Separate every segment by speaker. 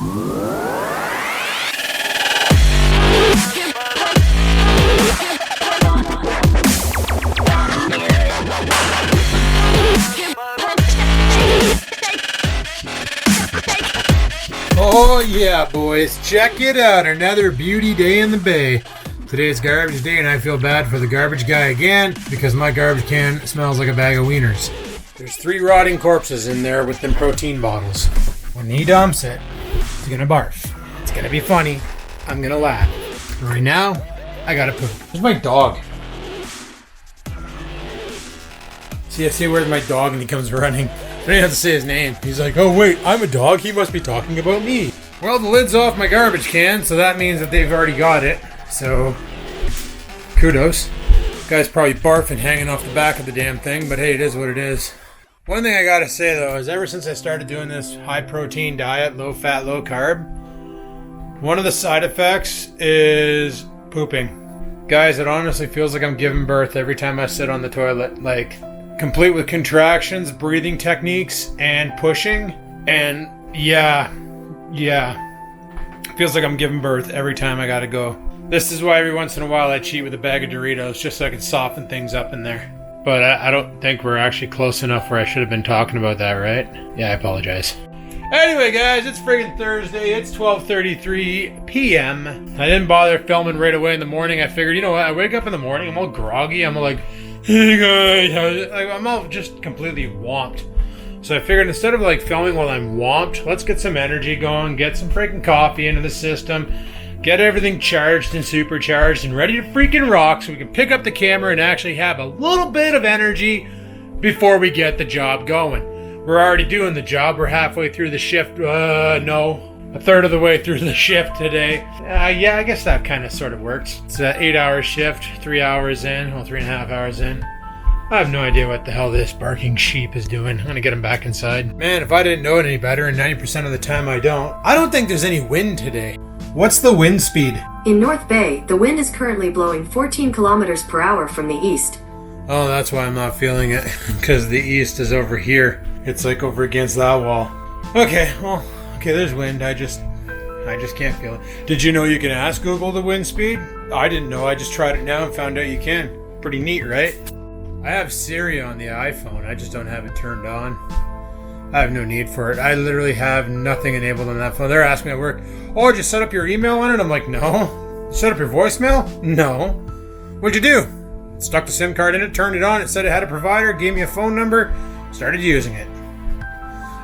Speaker 1: Oh yeah, boys, check it out, another beauty day in the bay. Today's garbage day and I feel bad for the garbage guy again because my garbage can smells like a bag of wieners. There's 3 rotting corpses in there with them protein bottles. When he dumps it, he's gonna barf. It's gonna be funny. I'm gonna laugh. But right now, I gotta poop. Where's my dog? See, I say where's my dog and he comes running. I don't even have to say his name. He's like, oh wait, I'm a dog? He must be talking about me. Well, the lid's off my garbage can, so that means that they've already got it. So, kudos. Guy's probably barfing hanging off the back of the damn thing, but hey, it is what it is. One thing I gotta say though is ever since I started doing this high protein diet, low fat, low carb, one of the side effects is pooping. Guys, it honestly feels like I'm giving birth every time I sit on the toilet. Like, complete with contractions, breathing techniques, and pushing. And yeah. Feels like I'm giving birth every time I gotta go. This is why every once in a while I cheat with a bag of Doritos, just so I can soften things up in there. But I don't think we're actually close enough where I should have been talking about that, right? Yeah, I apologize. Anyway, guys, it's friggin' Thursday. It's 12:33 p.m. I didn't bother filming right away in the morning. I figured, you know what? I wake up in the morning, I'm all groggy. I'm all like, hey guys, I'm all just completely whomped. So I figured instead of like filming while I'm whomped, let's get some energy going, get some freaking coffee into the system, get everything charged and supercharged and ready to freaking rock so we can pick up the camera and actually have a little bit of energy before we get the job going. We're already doing the job. We're halfway through the shift. No. A third of the way through the shift today. Yeah, I guess that kind of sort of works. It's an 8-hour shift, 3 hours in, well, 3.5 hours in. I have no idea what the hell this barking sheep is doing. I'm gonna get him back inside. Man, if I didn't know it any better, and 90% of the time I don't think there's any wind today. What's the wind speed?
Speaker 2: In North Bay, the wind is currently blowing 14 kilometers per hour from the east.
Speaker 1: Oh, that's why I'm not feeling it, because the east is over here. It's like over against that wall. Okay, there's wind. I just can't feel it. Did you know you can ask Google the wind speed? I didn't know. I just tried it now and found out you can. Pretty neat, right? I have Siri on the iPhone. I just don't have it turned on. I have no need for it. I literally have nothing enabled on that phone. They're asking me at work, oh, did you set up your email on it? I'm like, no. Set up your voicemail? No. What'd you do? Stuck the SIM card in it, turned it on, it said it had a provider, gave me a phone number, started using it.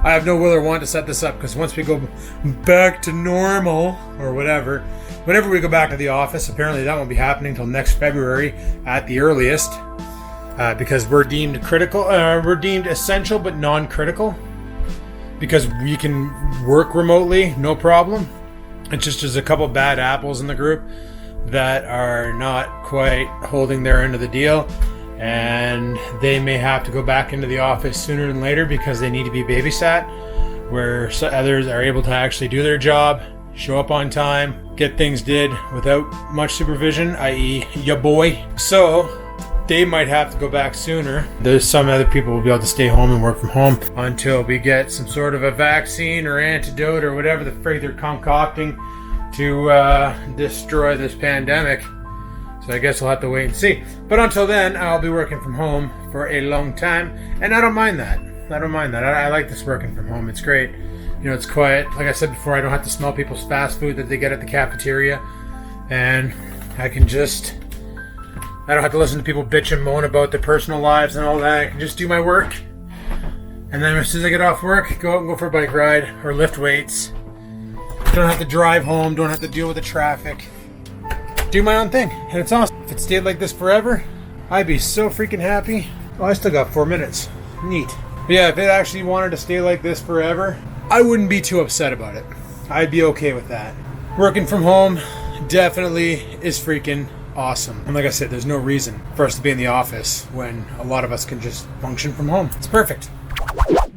Speaker 1: I have no will or want to set this up because once we go back to normal or whatever, whenever we go back to the office, apparently that won't be happening until next February at the earliest, because we're deemed critical. We're deemed essential but non-critical because we can work remotely, no problem. It's just there's a couple bad apples in the group that are not quite holding their end of the deal. And they may have to go back into the office sooner than later because they need to be babysat, where others are able to actually do their job, show up on time, get things did without much supervision, i.e. ya boy. So they might have to go back sooner. There's some other people will be able to stay home and work from home until we get some sort of a vaccine or antidote or whatever the frig they're concocting to destroy this pandemic. So I guess we'll have to wait and see. But until then, I'll be working from home for a long time. And I don't mind that. I like this working from home. It's great. You know, it's quiet. Like I said before, I don't have to smell people's fast food that they get at the cafeteria. And I don't have to listen to people bitch and moan about their personal lives and all that. I can just do my work. And then as soon as I get off work, go out and go for a bike ride or lift weights. Don't have to drive home. Don't have to deal with the traffic. Do my own thing, and it's awesome. If it stayed like this forever, I'd be so freaking happy. Oh, I still got 4 minutes. Neat. But yeah, if it actually wanted to stay like this forever, I wouldn't be too upset about it. I'd be okay with that. Working from home definitely is freaking awesome. And like I said, there's no reason for us to be in the office when a lot of us can just function from home. It's perfect.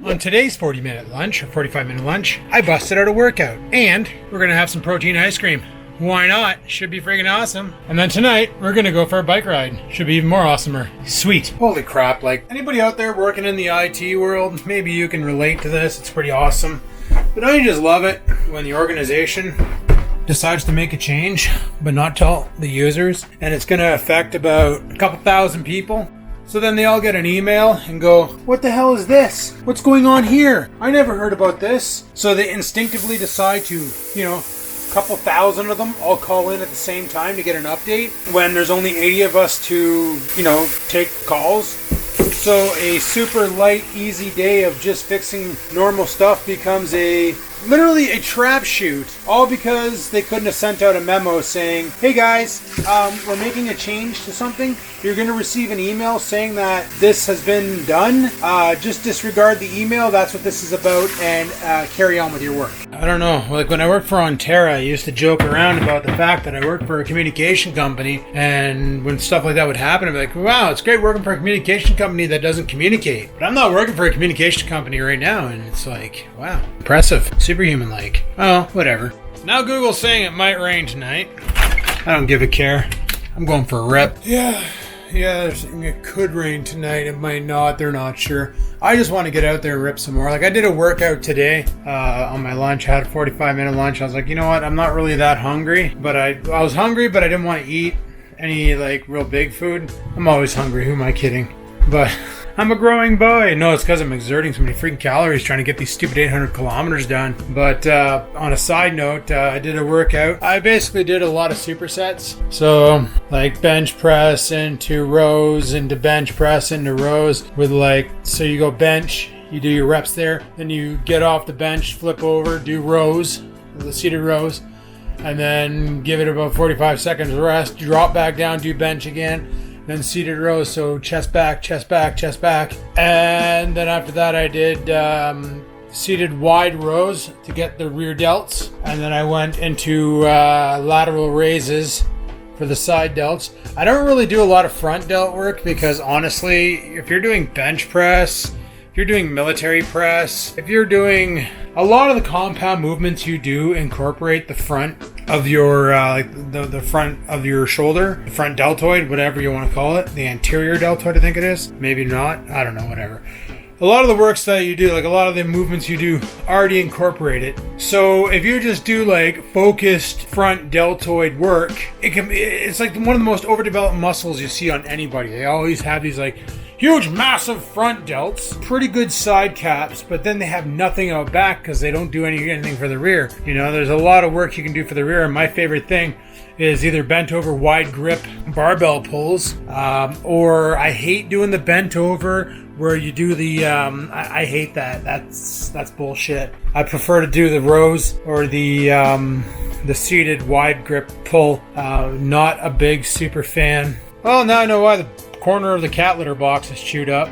Speaker 1: On today's 40-minute lunch, or 45-minute lunch, I busted out a workout. And we're going to have some protein ice cream. Why not? Should be freaking awesome. And then tonight, we're gonna go for a bike ride. Should be even more awesomer. Sweet. Holy crap, like, anybody out there working in the IT world, maybe you can relate to this. It's pretty awesome. But don't you just love it when the organization decides to make a change, but not tell the users, and it's going to affect about a couple thousand people. So then they all get an email and go, what the hell is this? What's going on here? I never heard about this. So they instinctively decide to, a couple thousand of them all call in at the same time to get an update when there's only 80 of us to, take calls. So a super light, easy day of just fixing normal stuff becomes literally a trap shoot, all because they couldn't have sent out a memo saying, hey guys, we're making a change to something. You're going to receive an email saying that this has been done. Just disregard the email. That's what this is about, and carry on with your work. I don't know. Like when I worked for Onterra, I used to joke around about the fact that I worked for a communication company, and when stuff like that would happen, I'd be like, wow, it's great working for a communication company that doesn't communicate. But I'm not working for a communication company right now, and it's like, wow, impressive. Superhuman-like. Oh, whatever. Now Google's saying it might rain tonight. I don't give a care. I'm going for a rip. Yeah, it could rain tonight. It might not. They're not sure. I just want to get out there and rip some more. Like I did a workout today on my lunch. I had a 45-minute lunch. I was like, you know what? I'm not really that hungry, but I was hungry, but I didn't want to eat any like real big food. I'm always hungry. Who am I kidding? But I'm a growing boy. No, it's because I'm exerting so many freaking calories trying to get these stupid 800 kilometers done. But on a side note, I did a workout. I basically did a lot of supersets. So like bench press into rows, into bench press into rows with so you go bench, you do your reps there, then you get off the bench, flip over, do rows, the seated rows, and then give it about 45 seconds rest, drop back down, do bench again. Then seated rows, so chest back, chest back, chest back. And then after that I did seated wide rows to get the rear delts. And then I went into lateral raises for the side delts. I don't really do a lot of front delt work because honestly, if you're doing bench press, if you're doing military press, if you're doing a lot of the compound movements you do incorporate the front of your the front of your shoulder, the front deltoid, whatever you want to call it, the anterior deltoid I think it is, maybe not, I don't know, whatever. A lot of the works that you do, like a lot of the movements you do, already incorporate it. So if you just do like focused front deltoid work, it's like one of the most overdeveloped muscles you see on anybody. They always have these like huge, massive front delts, pretty good side caps, but then they have nothing out back because they don't do anything for the rear. There's a lot of work you can do for the rear, and my favorite thing is either bent over wide grip barbell pulls, or I hate doing the bent over where you do the, I hate that. That's bullshit. I prefer to do the rows or the seated wide grip pull. Not a big super fan. Well, now I know why the corner of the cat litter box is chewed up.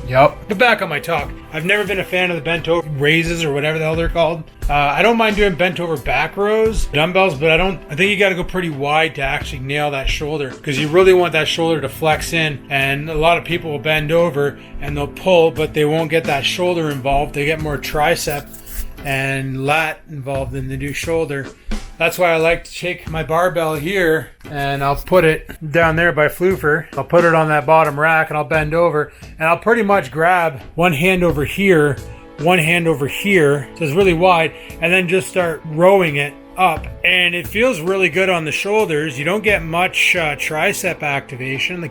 Speaker 1: Yep. But back on my talk. I've never been a fan of the bent over raises or whatever the hell they're called. I don't mind doing bent over back rows, dumbbells, but I think you got to go pretty wide to actually nail that shoulder because you really want that shoulder to flex in. And a lot of people will bend over and they'll pull, but they won't get that shoulder involved. They get more tricep and lat involved than they do shoulder. That's why I like to take my barbell here and I'll put it down there by Floofer. I'll put it on that bottom rack and I'll bend over and I'll pretty much grab one hand over here, one hand over here, so it's really wide, and then just start rowing it up. And it feels really good on the shoulders. You don't get much tricep activation.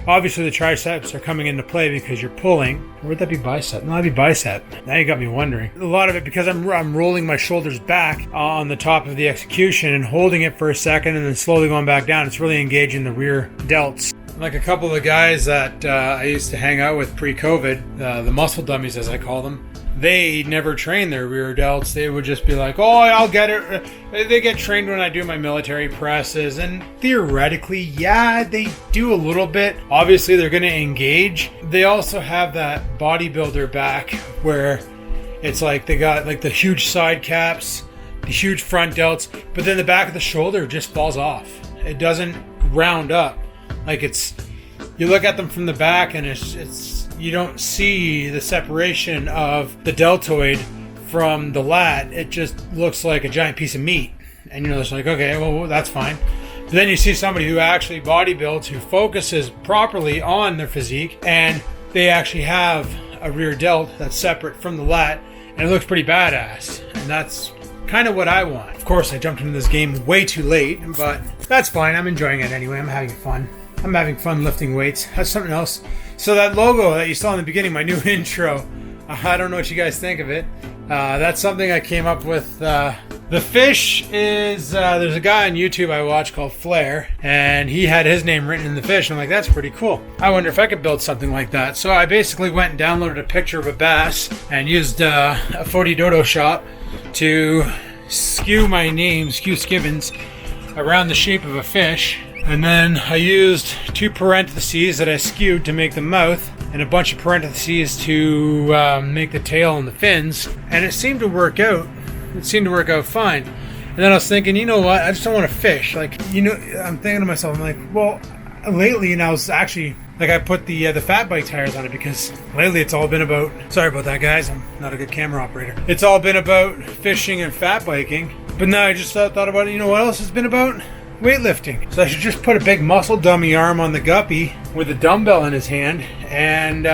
Speaker 1: Obviously the triceps are coming into play because you're pulling. Or would that be bicep? No, that'd be bicep. Now you got me wondering. A lot of it because I'm rolling my shoulders back on the top of the execution and holding it for a second and then slowly going back down. It's really engaging the rear delts. Like a couple of the guys that I used to hang out with pre-COVID, the muscle dummies as I call them, they never train their rear delts. They would just be like, oh, I'll get it. They get trained when I do my military presses. And theoretically, yeah, they do a little bit. Obviously, they're going to engage. They also have that bodybuilder back where it's like they got like the huge side caps, the huge front delts, but then the back of the shoulder just falls off. It doesn't round up. Like you look at them from the back and it's you don't see the separation of the deltoid from the lat. It just looks like a giant piece of meat. And it's like, okay, well, that's fine. But then you see somebody who actually bodybuilds, who focuses properly on their physique, and they actually have a rear delt that's separate from the lat, and it looks pretty badass. And that's kind of what I want. Of course, I jumped into this game way too late, but that's fine. I'm enjoying it anyway. I'm having fun. I'm having fun lifting weights. That's something else. So that logo that you saw in the beginning, my new intro, I don't know what you guys think of it. That's something I came up with. The fish is, there's a guy on YouTube I watch called Flair, and he had his name written in the fish. I'm like, that's pretty cool. I wonder if I could build something like that. So I basically went and downloaded a picture of a bass and used a Photododo shop to skew my name, Skew Skibbins, around the shape of a fish. And then I used 2 parentheses that I skewed to make the mouth, and a bunch of parentheses to make the tail and the fins. And it seemed to work out. It seemed to work out fine. And then I was thinking, you know what? I just don't want to fish. Like, you know, I'm thinking to myself, I'm like, well, lately, and I was actually, like, I put the fat bike tires on it because lately it's all been about, sorry about that, guys. I'm not a good camera operator. It's all been about fishing and fat biking. But now I just thought about it. You know what else it's been about? Weightlifting. So I should just put a big muscle dummy arm on the guppy with a dumbbell in his hand and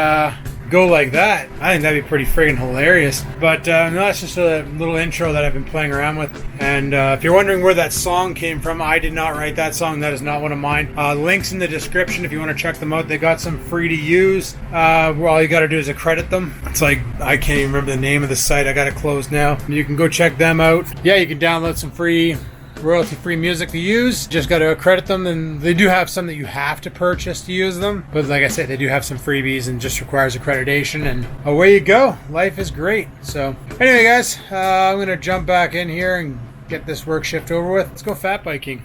Speaker 1: go like that. I think that'd be pretty friggin' hilarious. But no, that's just a little intro that I've been playing around with. And if you're wondering where that song came from, I did not write that song. That is not one of mine. Links in the description if you want to check them out. They got some free to use. All you got to do is accredit them. It's like, I can't even remember the name of the site. I got it closed now. You can go check them out. Yeah, you can download some free royalty-free music to use. Just got to accredit them, and they do have some that you have to purchase to use them, but like I said, they do have some freebies and just requires accreditation, and away you go. Life is great. So anyway, guys, I'm gonna jump back in here and get this work shift over with. Let's go fat biking.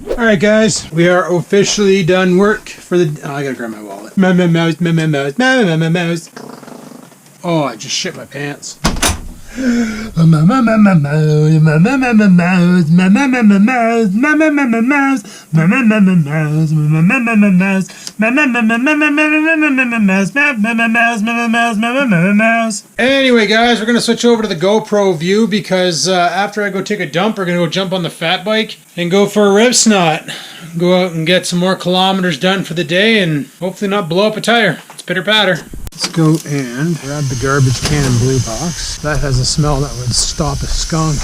Speaker 1: All right, guys, we are officially done work for the I gotta grab my wallet. Mouse. Oh, I just shit my pants. Anyway, guys, we're gonna switch over to the GoPro view because after I go take a dump, we're gonna go jump on the fat bike and go for a rib snot. Go out and get some more kilometers done for the day and hopefully not blow up a tire. It's pitter patter. Let's go and grab the garbage can and blue box. That has a smell that would stop a skunk.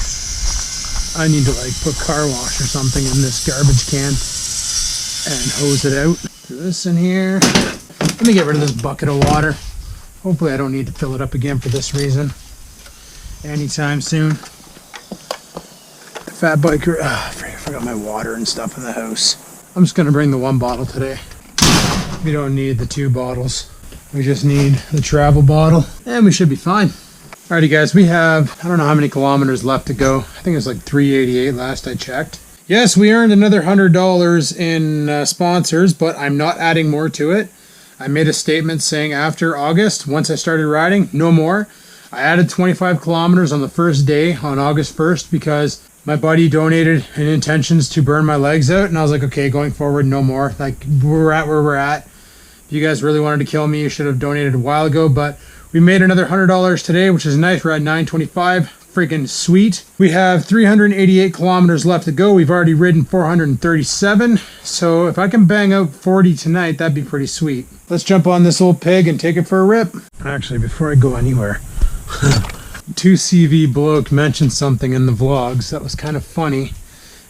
Speaker 1: I need to like put car wash or something in this garbage can and hose it out. Do this in here. Let me get rid of this bucket of water. Hopefully I don't need to fill it up again for this reason anytime soon. The fat biker, I forgot my water and stuff in the house. I'm just gonna bring the 1 bottle today. We don't need the 2 bottles. We just need the travel bottle and we should be fine. Alrighty, guys, we have, I don't know how many kilometers left to go. I think it was like 388 last I checked. Yes, we earned another $100 in sponsors, but I'm not adding more to it. I made a statement saying after August, once I started riding, no more. I added 25 kilometers on the first day on August 1st because my buddy donated in intentions to burn my legs out. And I was like, okay, going forward, no more. Like, we're at where we're at. If you guys really wanted to kill me, you should have donated a while ago, but we made another $100 today, which is nice. We're at 925. Freaking sweet. We have 388 kilometers left to go. We've already ridden 437. So if I can bang out 40 tonight, that'd be pretty sweet. Let's jump on this old pig and take it for a rip. Actually, before I go anywhere, 2CV Bloke mentioned something in the vlogs that was kind of funny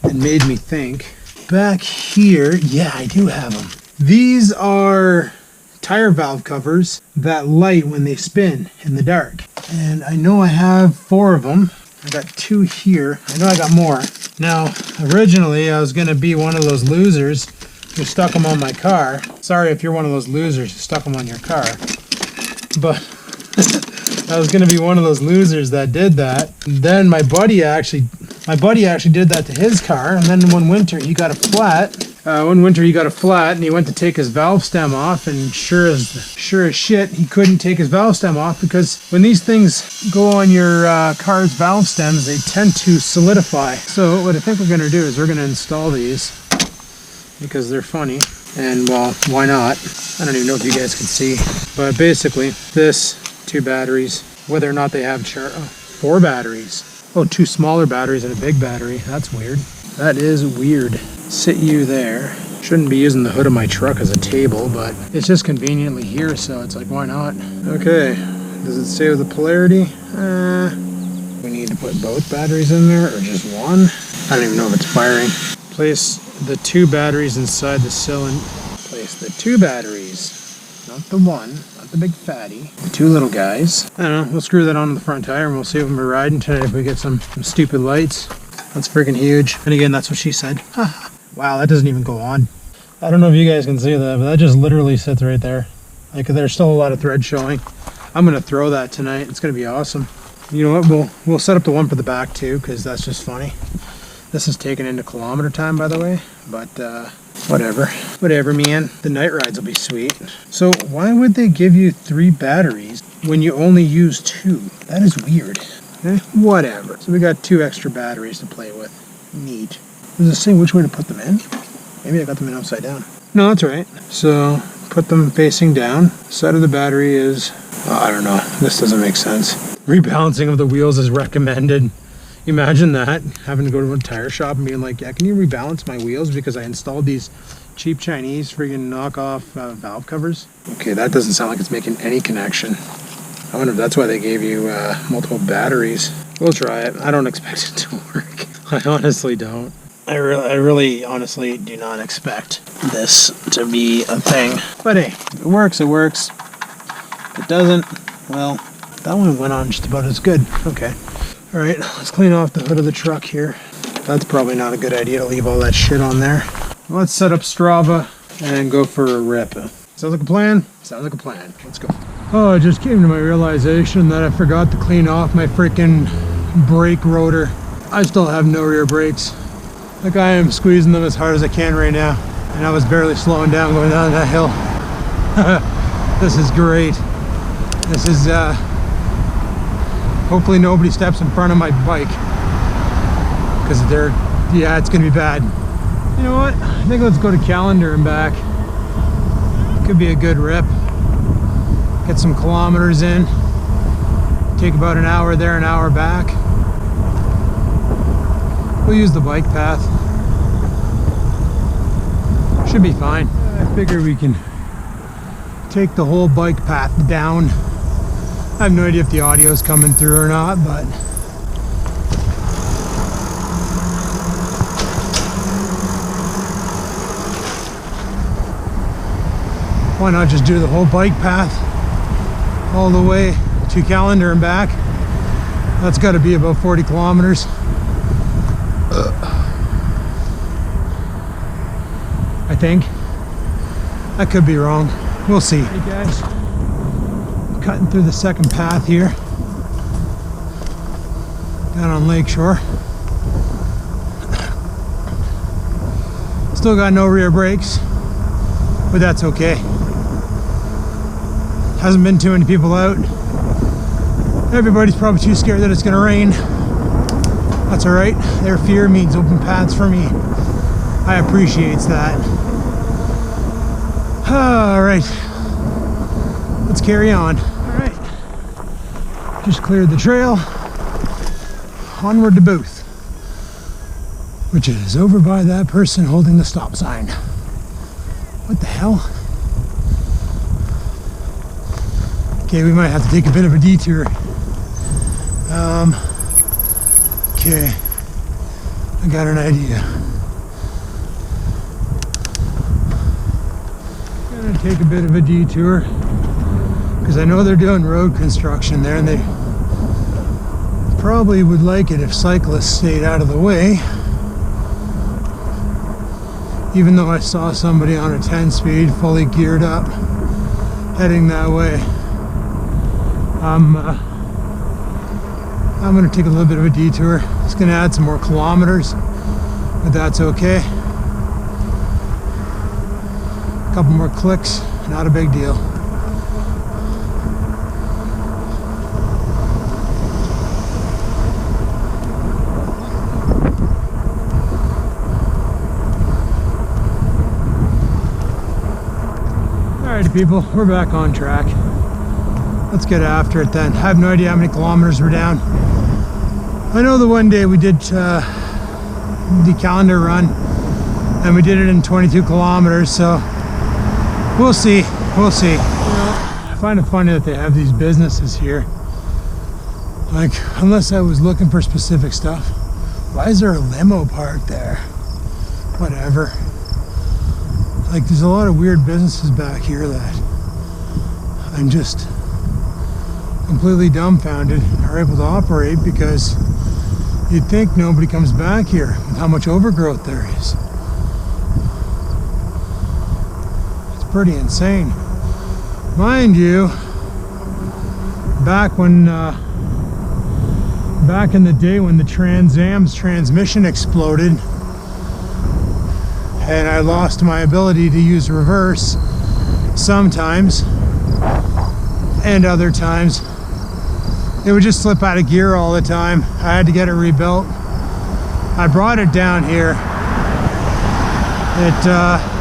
Speaker 1: and made me think. Back here, yeah, I do have them. These are tire valve covers that light when they spin in the dark. And I know I have 4 of them. I got 2 here. I know I got more. Now, originally I was going to be one of those losers who stuck them on my car. Sorry if you're one of those losers who stuck them on your car. But I was going to be one of those losers that did that. And then my buddy actually did that to his car. And then one winter he got a flat. And he went to take his valve stem off, and sure as shit, he couldn't take his valve stem off because when these things go on your car's valve stems, they tend to solidify. So what I think we're going to do is we're going to install these because they're funny, and well, why not? I don't even know if you guys can see, but basically this, 2 batteries, whether or not they have 4 batteries. Oh, 2 smaller batteries and a big battery. That's weird. That is weird. Sit you there. Shouldn't be using the hood of my truck as a table, but it's just conveniently here, so it's like, why not? Okay, Does it say with the polarity? We need to put both batteries in there or just one? I don't even know if it's firing. Place the 2 batteries inside the cylinder. Place the 2 batteries, not the one, not the big fatty. The 2 little guys. I don't know, we'll screw that onto the front tire and we'll see when we're riding today if we get some stupid lights. That's freaking huge. And again, that's what she said. Wow, that doesn't even go on. I don't know if you guys can see that, but that just literally sits right there. Like, there's still a lot of thread showing. I'm gonna throw that tonight. It's gonna be awesome. You know what? We'll set up the one for the back too, because that's just funny. This is taken into kilometer time, by the way. But whatever, man. The night rides will be sweet. So why would they give you 3 batteries when you only use 2? That is weird. Whatever. So we got 2 extra batteries to play with. Neat. Does it say which way to put them in? Maybe I got them in upside down. No, that's right. So put them facing down. Side of the battery is, I don't know. This doesn't make sense. Rebalancing of the wheels is recommended. Imagine that, having to go to a tire shop and being like, yeah, can you rebalance my wheels because I installed these cheap Chinese freaking knockoff valve covers? Okay, that doesn't sound like it's making any connection. I wonder if that's why they gave you multiple batteries. We'll try it. I don't expect it to work. I honestly don't. I really honestly do not expect this to be a thing. But hey, if it works, it works. If it doesn't, well, that one went on just about as good. Okay. Alright, let's clean off the hood of the truck here. That's probably not a good idea to leave all that shit on there. Let's set up Strava and go for a rip. Sounds like a plan? Sounds like a plan. Let's go. Oh, it just came to my realization that I forgot to clean off my freaking brake rotor. I still have no rear brakes. Like, I am squeezing them as hard as I can right now. And I was barely slowing down going down that hill. This is great. This is, hopefully nobody steps in front of my bike. Because yeah, it's gonna be bad. You know what? I think let's go to Callander and back. Could be a good rip. Get some kilometers in. Take about an hour there, an hour back. We'll use the bike path. Should be fine. I figure we can take the whole bike path down. I have no idea if the audio is coming through or not, but why not just do the whole bike path all the way to Callander and back? That's got to be about 40 kilometers. I think. I could be wrong. We'll see. Hey guys, cutting through the second path here down on Lakeshore. Still got no rear brakes, but that's okay. Hasn't been too many people out. Everybody's probably too scared that it's gonna rain. That's alright. Their fear means open paths for me. I appreciate that. Alright. Let's carry on. Alright. Just cleared the trail. Onward to Booth. Which is over by that person holding the stop sign. What the hell? Okay, we might have to take a bit of a detour. Okay. I got an idea. Gonna take a bit of a detour because I know they're doing road construction there and they probably would like it if cyclists stayed out of the way. Even though I saw somebody on a 10-speed fully geared up heading that way. I'm going to take a little bit of a detour. It's going to add some more kilometers, but that's okay. A couple more clicks, not a big deal. Alrighty people, we're back on track. Let's get after it then. I have no idea how many kilometers we're down. I know the one day we did the Callander run and we did it in 22 kilometers, so we'll see. We'll see. You know, find it funny that they have these businesses here. Like, unless I was looking for specific stuff. Why is there a limo parked there? Whatever. Like, there's a lot of weird businesses back here that I'm just completely dumbfounded are able to operate, because you'd think nobody comes back here with how much overgrowth there is. It's pretty insane. Mind you, back in the day when the Trans Am's transmission exploded and I lost my ability to use reverse sometimes, and other times it would just slip out of gear all the time. I had to get it rebuilt. I brought it down here. It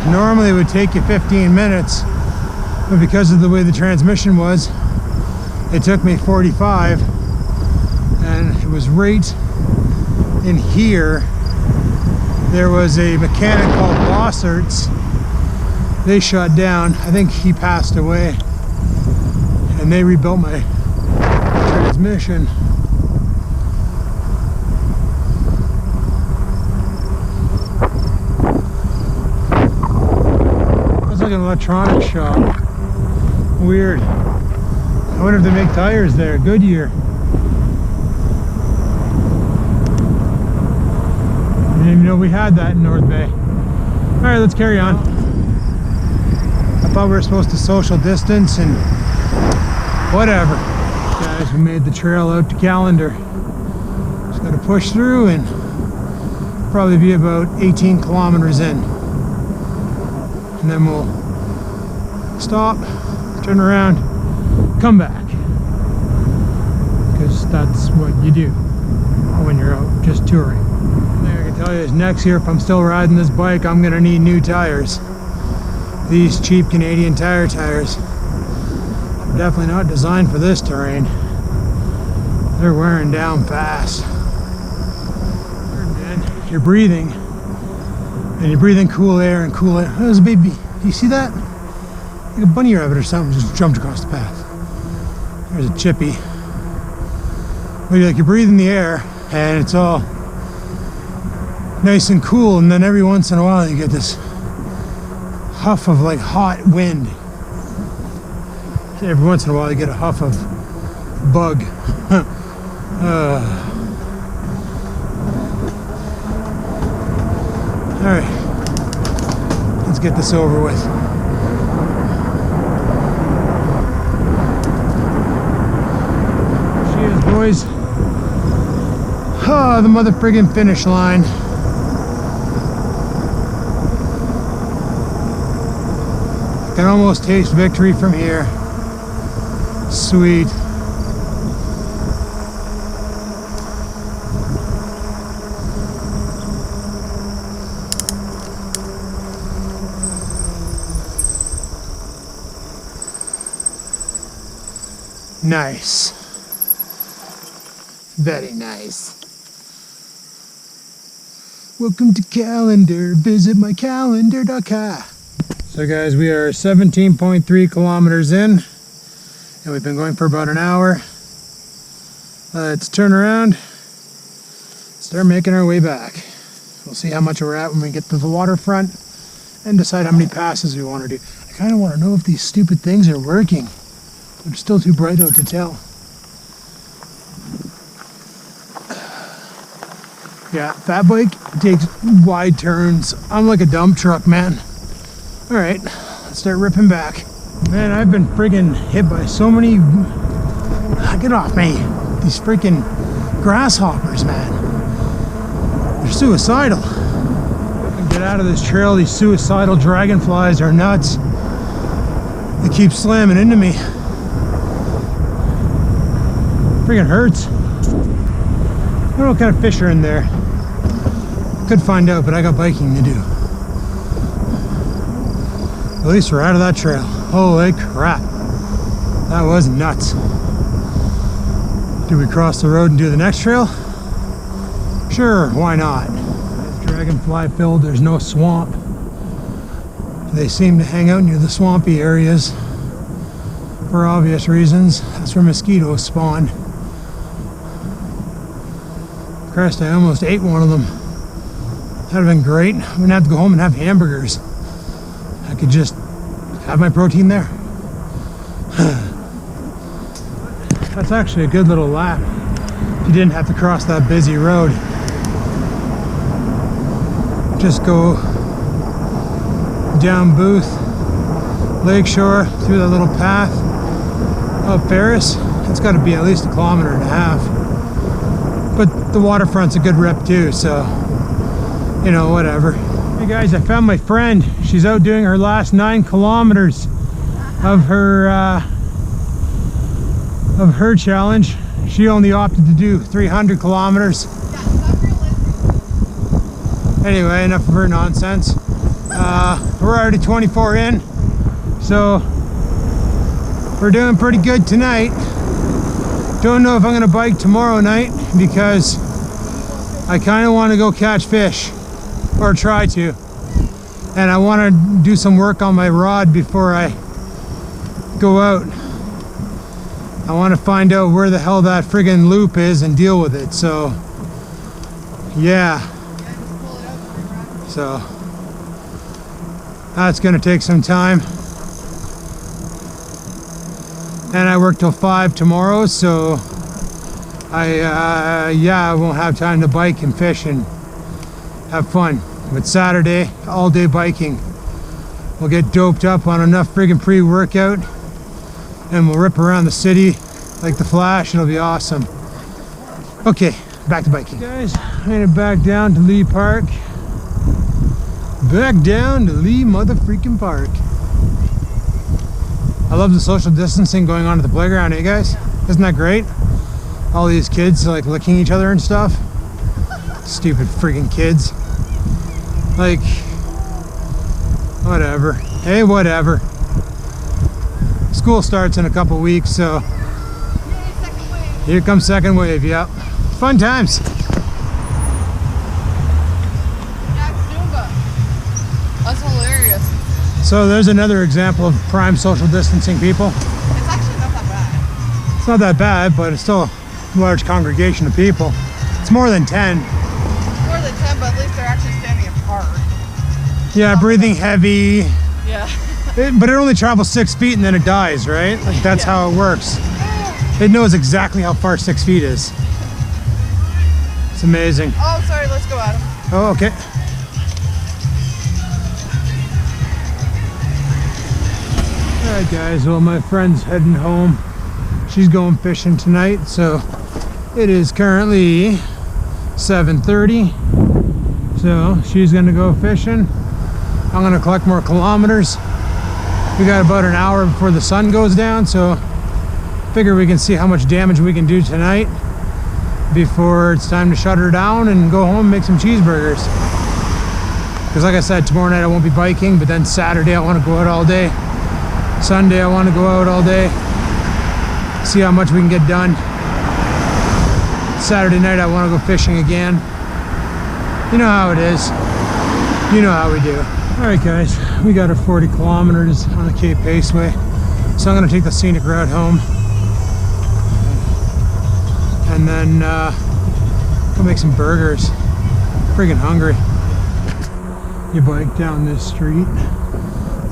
Speaker 1: normally would take you 15 minutes, but because of the way the transmission was, it took me 45. And it was right in here. There was a mechanic called Losserts. They shut down. I think he passed away. And they rebuilt my transmission. That's like an electronics shop. Weird. I wonder if they make tires there. Goodyear. I didn't even know we had that in North Bay. Alright, let's carry on. I thought we were supposed to social distance and whatever. Guys, we made the trail out to Callander. Just gotta push through and probably be about 18 kilometers in. And then we'll stop, turn around, come back. Because that's what you do when you're out just touring. I tell you is next year, if I'm still riding this bike, I'm gonna need new tires. These cheap Canadian Tire tires are definitely not designed for this terrain. They're wearing down fast. And you're breathing, and you're breathing cool air and cool air. Oh, there's a baby. Do you see that? Like a bunny rabbit or something just jumped across the path. There's a chippy. But you're breathing the air, and it's all nice and cool, and then every once in a while you get this huff of like hot wind. Every once in a while you get a huff of bug. Alright, let's get this over with. She is, boys. Oh, the mother friggin' finish line. I can almost taste victory from here. Sweet. Nice. Very nice. Welcome to Callander. Visit my calendar.ca. So guys, we are 17.3 kilometers in, and we've been going for about an hour. Let's turn around, start making our way back. We'll see how much we're at when we get to the waterfront and decide how many passes we want to do. I kind of want to know if these stupid things are working. They're still too bright out to tell. Yeah, fat bike takes wide turns. I'm like a dump truck, man. Alright, let's start ripping back. Man, I've been friggin' hit by so many... Get off me. These freaking grasshoppers, man. They're suicidal. Get out of this trail. These suicidal dragonflies are nuts. They keep slamming into me. Friggin' hurts. I don't know what kind of fish are in there. Could find out, but I got biking to do. At least we're out of that trail. Holy crap. That was nuts. Do we cross the road and do the next trail? Sure, why not? It's dragonfly filled, there's no swamp. They seem to hang out near the swampy areas. for obvious reasons. That's where mosquitoes spawn. Christ, I almost ate one of them. That'd have been great. I'm gonna have to go home and have hamburgers. I could just have my protein there. That's actually a good little lap. You didn't have to cross that busy road. Just go down Booth, Lakeshore, through that little path up Ferris. It's got to be at least 1.5 kilometers. But the waterfront's a good rep too, so you know, whatever. Hey guys, I found my friend. She's out doing her last 9 kilometers of her challenge. She only opted to do 300 kilometers. Anyway, enough of her nonsense. We're already 24 in, so we're doing pretty good tonight. Don't know if I'm gonna bike tomorrow night because I kind of want to go catch fish, or try to, and I want to do some work on my rod before I go out. I want to find out where the hell that friggin' loop is and deal with it. So yeah, so that's gonna take some time, and I work till 5 tomorrow, so I won't have time to bike and fish and have fun. But Saturday, all day biking. We'll get doped up on enough friggin' pre-workout and we'll rip around the city like the Flash. It'll be awesome. Okay, back to biking. Guys, I made it back down to Lee Park. Back down to Lee motherfreaking Park. I love the social distancing going on at the playground, eh guys? Isn't that great? All these kids like licking each other and stuff. Stupid friggin' kids. Like, whatever. Hey, whatever. School starts in a couple weeks, so here comes second wave. Yep. Fun times.
Speaker 3: That's hilarious.
Speaker 1: So there's another example of prime social distancing people.
Speaker 3: It's actually not that bad.
Speaker 1: It's not that bad, but it's still a large congregation of people. It's more than 10.
Speaker 3: More than 10, but at least they're actually standing apart.
Speaker 1: Yeah, breathing heavy.
Speaker 3: Yeah.
Speaker 1: But it only travels 6 feet and then it dies, right? Like that's
Speaker 3: Yeah.
Speaker 1: how it works. It knows exactly how far 6 feet is. It's amazing.
Speaker 3: Oh, sorry, let's go, Adam.
Speaker 1: Oh, okay. Alright guys, well my friend's heading home. She's going fishing tonight, so it is currently 7:30. So she's gonna go fishing. I'm gonna collect more kilometers. We got about an hour before the sun goes down, so figure we can see how much damage we can do tonight before it's time to shut her down and go home and make some cheeseburgers. Because like I said, tomorrow night I won't be biking, but then Saturday I want to go out all day. Sunday I want to go out all day. See how much we can get done. Saturday night I want to go fishing again. You know how it is. You know how we do. Alright guys, we got our 40 kilometers on the Cape Paceway. So I'm going to take the scenic route home. And then go make some burgers. Friggin' hungry. You bike down this street,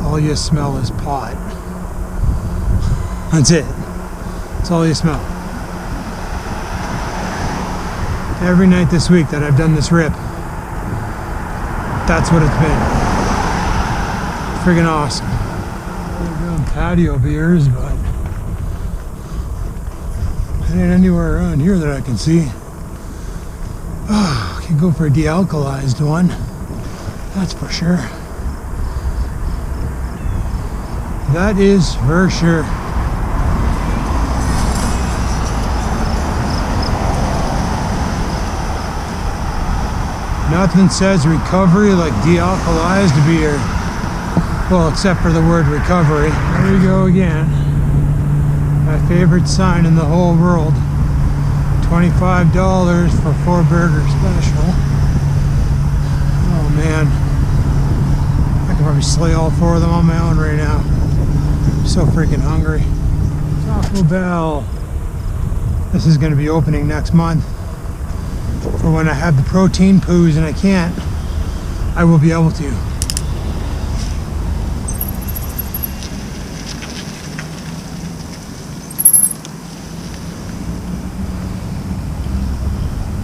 Speaker 1: all you smell is pot. That's it. That's all you smell. Every night this week that I've done this rip, that's what it's been. Friggin' awesome. We're doing patio beers, but there ain't anywhere around here that I can see. Oh, I can go for a de-alkalized one. That's for sure. That is for sure. Nothing says recovery like de-alkalized beer. Well, except for the word recovery. There you go again. My favorite sign in the whole world. $25 for 4 burger special. Oh man. I could probably slay all 4 of them on my own right now. I'm so freaking hungry. Taco Bell. This is going to be opening next month. For when I have the protein poos and I can't, I will be able to.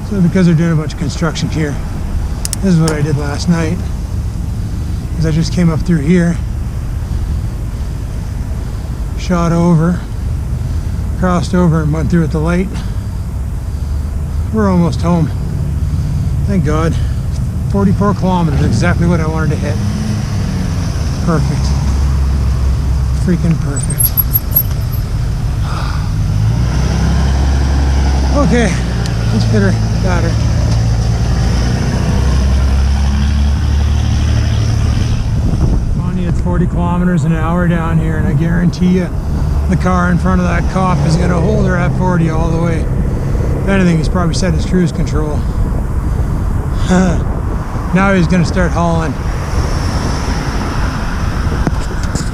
Speaker 1: So because they're doing a bunch of construction here, this is what I did last night. Is I just came up through here, shot over, crossed over and went through at the light. We're almost home. Thank God. 44 kilometers, exactly what I wanted to hit. Perfect. Freaking perfect. Okay, let's hit her batter. Only at 40 kilometers an hour down here, and I guarantee you the car in front of that cop is going to hold her at 40 all the way. If anything, he's probably set his cruise control. Now he's going to start hauling.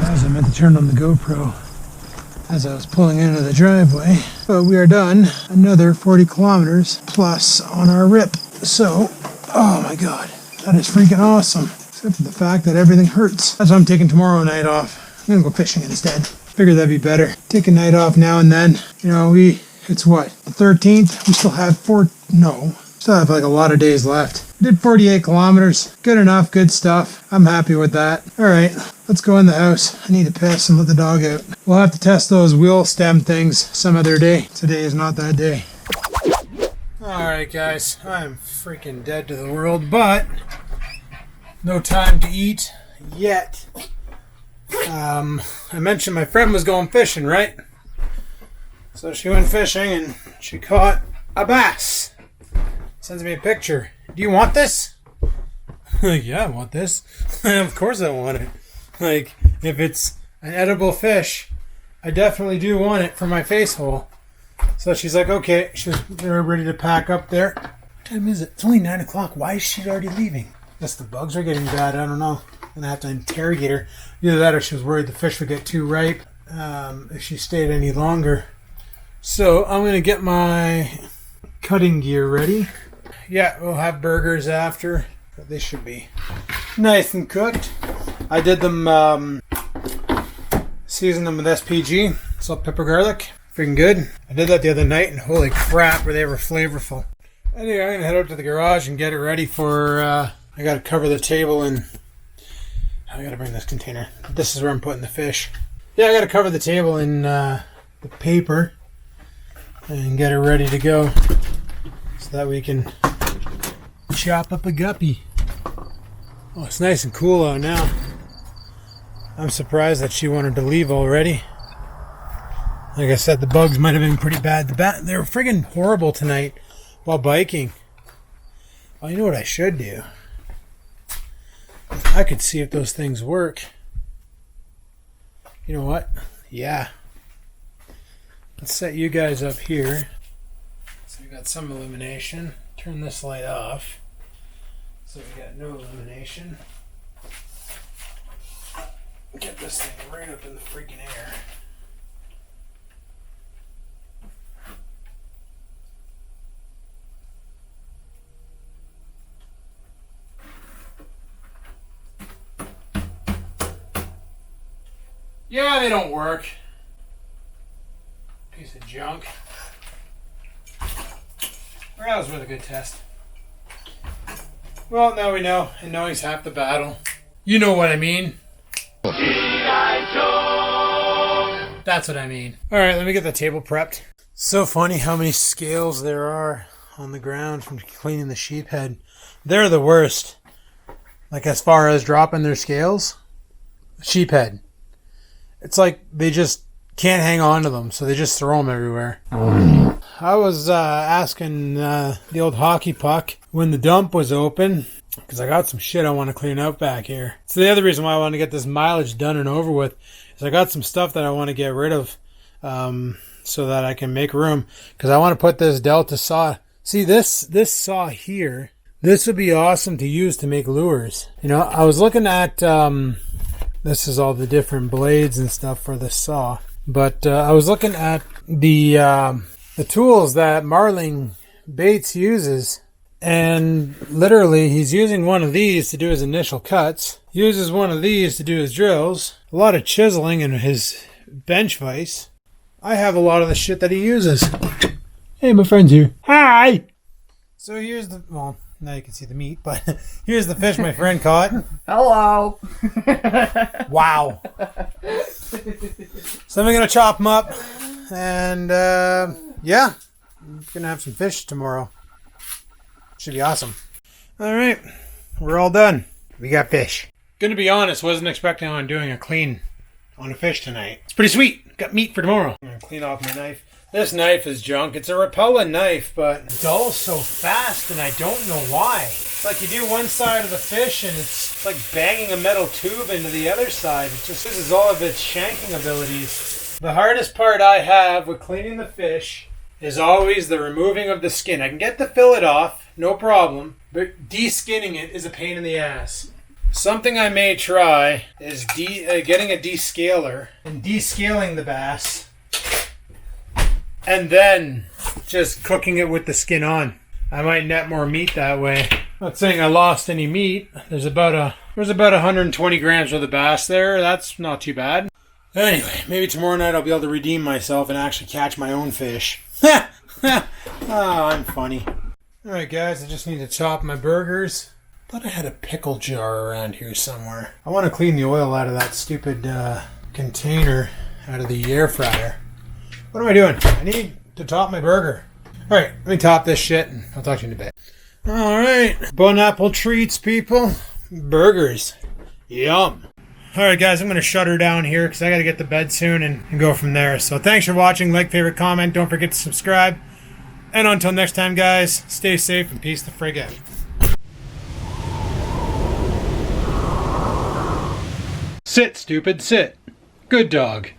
Speaker 1: Guys, I meant to turn on the GoPro as I was pulling into the driveway. But we are done. Another 40 kilometers plus on our rip. So, oh my God, that is freaking awesome. Except for the fact that everything hurts. That's why I'm taking tomorrow night off. I'm going to go fishing instead. Figured that'd be better. Take a night off now and then. You know, it's what, the 13th? We still have still have like a lot of days left. Did 48 kilometers. Good enough, good stuff. I'm happy with that. All right, let's go in the house. I need to piss and let the dog out. We'll have to test those wheel stem things some other day. Today is not that day. All right, guys, I'm freaking dead to the world, but no time to eat yet. I mentioned my friend was going fishing, right? So she went fishing and she caught a bass. Sends me a picture. Do you want this? Like, yeah, I want this. Of course I want it. Like, if it's an edible fish, I definitely do want it for my face hole. So she's like, okay. They're ready to pack up there. What time is it? It's only 9 o'clock. Why is she already leaving? Guess the bugs are getting bad. I don't know. I'm going to have to interrogate her. Either that or she was worried the fish would get too ripe if she stayed any longer. So I'm going to get my cutting gear ready. Yeah, we'll have burgers after, but they should be nice and cooked. I did them, seasoned them with SPG, salt, pepper, garlic. Freaking good. I did that the other night, and holy crap, they were flavorful. Anyway, I'm going to head out to the garage and get it ready for, I got to cover the table and I got to bring this container. This is where I'm putting the fish. Yeah, I got to cover the table in the paper and get it ready to go so that we can chop up a guppy. Oh, it's nice and cool out now. I'm surprised that she wanted to leave already. Like I said, the bugs might have been pretty bad. They were friggin' horrible tonight while biking. Well, you know what I should do? I could see if those things work. You know what? Yeah. Let's set you guys up here. So we got some illumination. Turn this light off. So we got no illumination. Get this thing right up in the freaking air. Yeah, they don't work. Piece of junk. Well, that was worth a good test. Well, now we know, and knowing's half the battle. You know what I mean. That's what I mean. Alright, let me get the table prepped. So funny how many scales there are on the ground from cleaning the sheep head. They're the worst. Like as far as dropping their scales. Sheep head. It's like they just can't hang on to them, so they just throw them everywhere. I was asking the old hockey puck when the dump was open, because I got some shit I want to clean up back here. So the other reason why I want to get this mileage done and over with is I got some stuff that I want to get rid of so that I can make room, because I want to put this Delta saw. See, this saw here, this would be awesome to use to make lures. You know, I was looking at... this is all the different blades and stuff for the saw. But I was looking at the tools that Marling Baits uses, and literally he's using one of these to do his initial cuts, uses one of these to do his drills, a lot of chiseling in his bench vise. I have a lot of the shit that he uses. Hey, my friend's here. Hi! So here's the, well, now you can see the meat, but here's the fish my friend caught.
Speaker 3: Hello.
Speaker 1: Wow. So I'm going to chop them up, and yeah, I'm going to have some fish tomorrow. Should be awesome. All right, we're all done. We got fish. Gonna be honest, wasn't expecting on doing a clean on a fish tonight. It's pretty sweet. Got meat for tomorrow. I'm gonna clean off my knife. This knife is junk. It's a Rapala knife, but it dulls so fast, and I don't know why. It's like you do one side of the fish, and it's like banging a metal tube into the other side. It just loses all of its shanking abilities. The hardest part I have with cleaning the fish is always the removing of the skin. I can get the fillet off, no problem, but de-skinning it is a pain in the ass. Something I may try is getting a descaler and descaling the bass, and then just cooking it with the skin on. I might net more meat that way. Not saying I lost any meat. There's about 120 grams worth of bass there. That's not too bad. Anyway, maybe tomorrow night I'll be able to redeem myself and actually catch my own fish. Oh, I'm funny. Alright guys, I just need to chop my burgers. Thought I had a pickle jar around here somewhere. I want to clean the oil out of that stupid container out of the air fryer. What am I doing? I need to top my burger. Alright, let me top this shit and I'll talk to you in a bit. Alright, Bon Apple treats, people. Burgers. Yum. Alright guys, I'm going to shut her down here because I got to get to bed soon and go from there. So thanks for watching. Like, favorite, comment. Don't forget to subscribe. And until next time guys, stay safe and peace the frig out. Sit, stupid, sit. Good dog.